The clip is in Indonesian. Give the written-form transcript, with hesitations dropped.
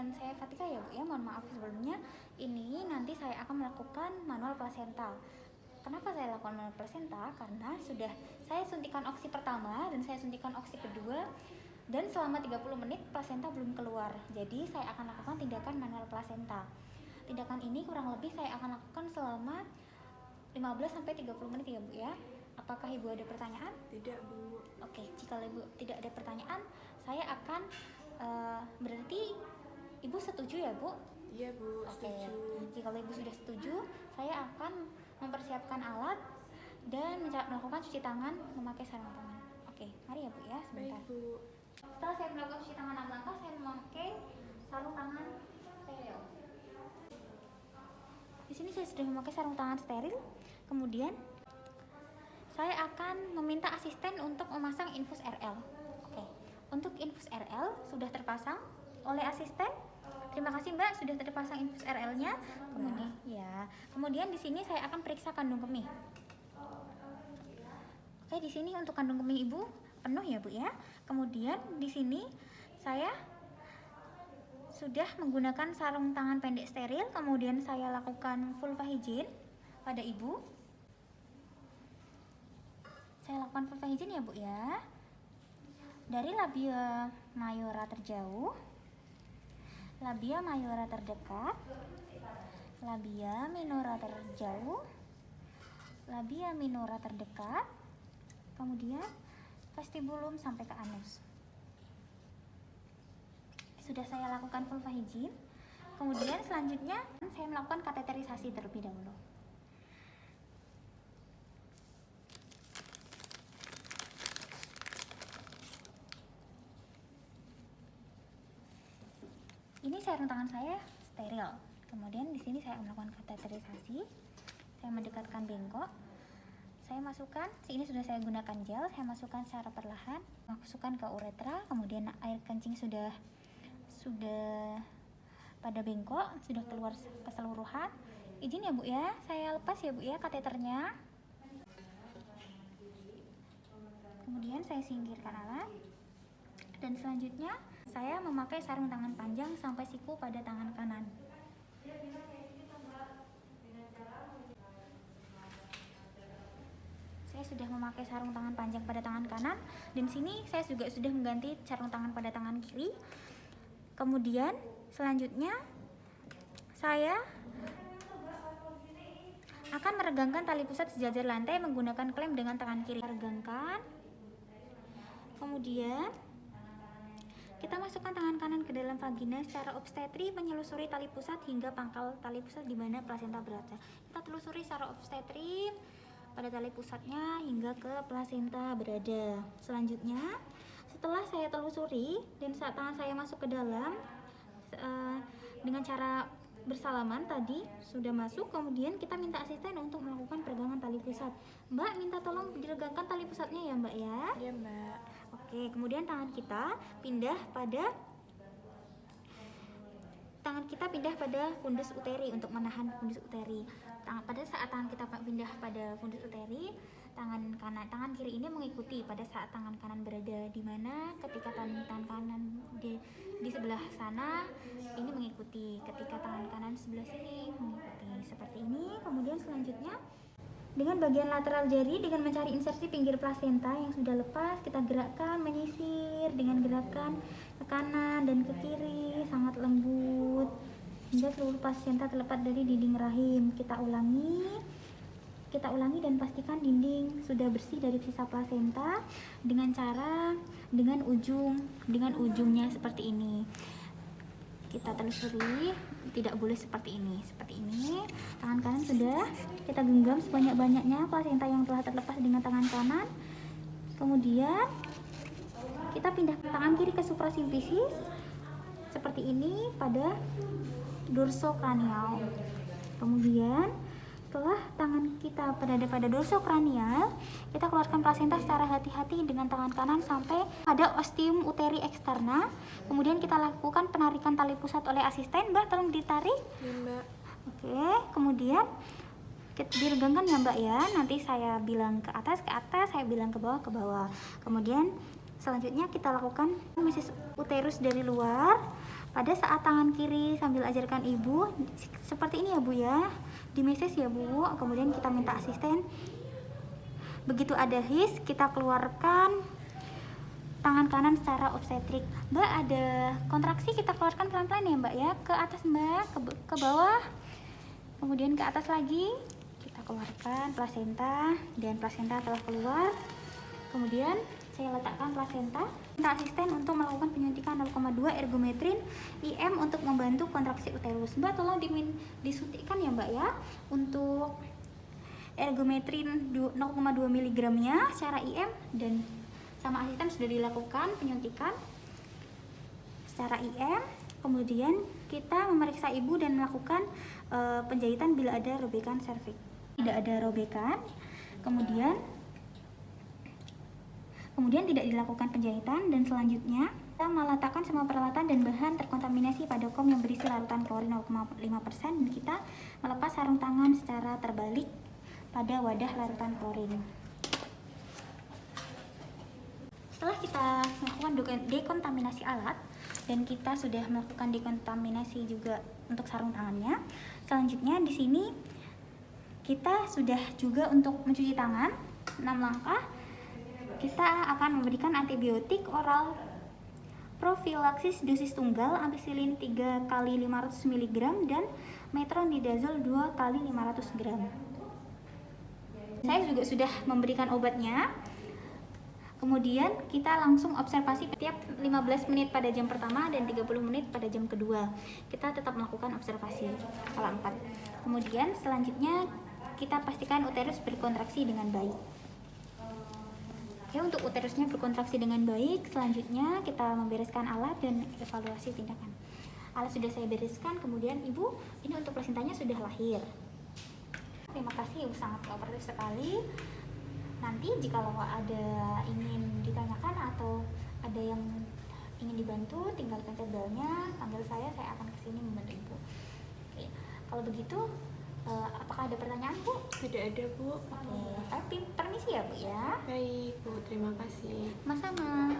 dengan saya Fatika ya Bu ya, mohon maaf sebelumnya. Ini nanti saya akan melakukan manual plasenta. Kenapa saya lakukan manual plasenta? Karena sudah saya suntikan oksi pertama dan saya suntikan oksi kedua, dan selama 30 menit plasenta belum keluar. Jadi saya akan lakukan tindakan manual plasenta. Tindakan ini kurang lebih saya akan lakukan selama 15-30 menit ya Bu ya. Apakah Ibu ada pertanyaan? Tidak, Bu. Oke, jika Ibu tidak ada pertanyaan, saya akan berarti Ibu setuju ya Bu? Iya, Bu, setuju. Jika Ibu sudah setuju, saya akan mempersiapkan alat dan melakukan cuci tangan memakai sarung tangan. Oke, mari ya Bu ya, sebentar. Baik, Bu. Setelah saya melakukan cuci tangan 6 langkah, saya memakai sarung tangan steril. Di sini saya sudah memakai sarung tangan steril. Kemudian saya akan meminta asisten untuk memasang infus RL. Oke, untuk infus RL sudah terpasang oleh asisten. Terima kasih Mbak, sudah terpasang infus RL-nya. Kemudian di sini saya akan periksa kandung kemih. Oke, di sini untuk kandung kemih Ibu penuh ya Bu ya. Kemudian di sini saya sudah menggunakan sarung tangan pendek steril. Kemudian saya lakukan vulva hygiene pada Ibu. Saya lakukan vulva hygiene ya Bu ya. Dari labia mayora terjauh, labia mayora terdekat, labia minora terjauh, labia minora terdekat, kemudian vestibulum sampai ke anus. Sudah saya lakukan vulva hygiene. Kemudian selanjutnya saya melakukan kateterisasi terlebih dahulu. Ini sarung tangan saya steril. Kemudian di sini saya melakukan kateterisasi. Saya mendekatkan bengkok. Saya masukkan, ini sudah saya gunakan gel, saya masukkan secara perlahan, masukkan ke uretra. Kemudian air kencing sudah pada bengkok, sudah keluar keseluruhan. Izin ya Bu ya, saya lepas ya Bu ya kateternya. Kemudian saya singkirkan alat. Dan selanjutnya saya memakai sarung tangan panjang sampai siku pada tangan kanan. Saya sudah memakai sarung tangan panjang pada tangan kanan, dan sini saya juga sudah mengganti sarung tangan pada tangan kiri. Kemudian selanjutnya saya akan meregangkan tali pusat sejajar lantai menggunakan klem dengan tangan kiri. Regangkan. Kemudian kita masukkan tangan kanan ke dalam vagina secara obstetri, menyelusuri tali pusat hingga pangkal tali pusat di mana plasenta berada. Kita telusuri secara obstetri pada tali pusatnya hingga ke plasenta berada. Selanjutnya, setelah saya telusuri dan saat tangan saya masuk ke dalam dengan cara bersalaman tadi sudah masuk, kemudian kita minta asisten untuk melakukan peregangan tali pusat. Mbak, minta tolong diregangkan tali pusatnya ya Mbak ya. Iya, Mbak. Oke, kemudian tangan kita pindah pada fundus uteri untuk menahan fundus uteri. Pada saat tangan kita pindah pada fundus uteri, tangan kiri ini mengikuti pada saat tangan kanan berada di mana. Ketika tangan kanan di sebelah sana ini mengikuti, ketika tangan kanan sebelah sini mengikuti seperti ini. Kemudian selanjutnya dengan bagian lateral jari, dengan mencari insersi pinggir plasenta yang sudah lepas, kita gerakkan, menyisir dengan gerakan ke kanan dan ke kiri sangat lembut hingga seluruh plasenta terlepas dari dinding rahim. Kita ulangi dan pastikan dinding sudah bersih dari sisa plasenta dengan ujungnya seperti ini. Kita telusuri, tidak boleh seperti ini. Tangan kanan sudah kita genggam sebanyak-banyaknya plasenta yang telah terlepas dengan tangan kanan. Kemudian kita pindah tangan kiri ke suprasimfisis seperti ini pada dorsokranial. Kemudian setelah tangan kita berada pada dorsokranial, kita keluarkan plasenta secara hati-hati dengan tangan kanan sampai pada ostium uteri eksterna. Kemudian kita lakukan penarikan tali pusat oleh asisten. Mbak, tolong ditarik. Ya, Mbak. Oke, kemudian kita diregangkan ya Mbak ya. Nanti saya bilang ke atas, saya bilang ke bawah. Kemudian selanjutnya kita lakukan mesis uterus dari luar Pada saat tangan kiri sambil ajarkan ibu seperti ini ya bu ya, di message ya bu. Kemudian kita minta asisten. Begitu ada his, kita keluarkan tangan kanan secara obstetrik. Mbak, ada kontraksi, kita keluarkan pelan-pelan ya mbak ya. Ke atas mbak, ke bawah, kemudian ke atas lagi. Kita keluarkan plasenta, dan plasenta telah keluar. Kemudian saya letakkan plasenta. Minta asisten untuk melakukan penyuntikan 0,2 ergometrin IM untuk membantu kontraksi uterus. Mbak, tolong disuntikkan ya mbak ya. Untuk ergometrin 0,2 mg nya secara IM, dan sama asisten sudah dilakukan penyuntikan secara IM. Kemudian kita memeriksa ibu dan melakukan penjahitan bila ada robekan serviks. Tidak ada robekan. Kemudian tidak dilakukan penjahitan, dan selanjutnya kita meletakkan semua peralatan dan bahan terkontaminasi pada kom yang berisi larutan klorin 0,5%, dan kita melepas sarung tangan secara terbalik pada wadah larutan klorin. Setelah kita melakukan dekontaminasi alat dan kita sudah melakukan dekontaminasi juga untuk sarung tangannya, selanjutnya di sini kita sudah juga untuk mencuci tangan 6 langkah. Kita akan memberikan antibiotik oral profilaksis dosis tunggal ampicillin 3 kali 500 mg dan metronidazole 2 kali 500 gram. Saya juga sudah memberikan obatnya. Kemudian kita langsung observasi setiap 15 menit pada jam pertama dan 30 menit pada jam kedua. Kita tetap melakukan observasi skala 4. Kemudian selanjutnya kita pastikan uterus berkontraksi dengan baik. Ya, untuk uterusnya berkontraksi dengan baik, selanjutnya kita membereskan alat dan evaluasi tindakan. Alat sudah saya bereskan, kemudian ibu, ini untuk plasentanya sudah lahir. Terima kasih, ibu sangat kooperatif sekali. Nanti jika ada ingin ditanyakan atau ada yang ingin dibantu, tinggal pencet belnya, panggil saya akan kesini membantu ibu. Oke, kalau begitu, apakah ada pertanyaan bu? Tidak ada bu. Oke, tapi permisi ya bu ya. Baik bu, terima kasih. Sama-sama.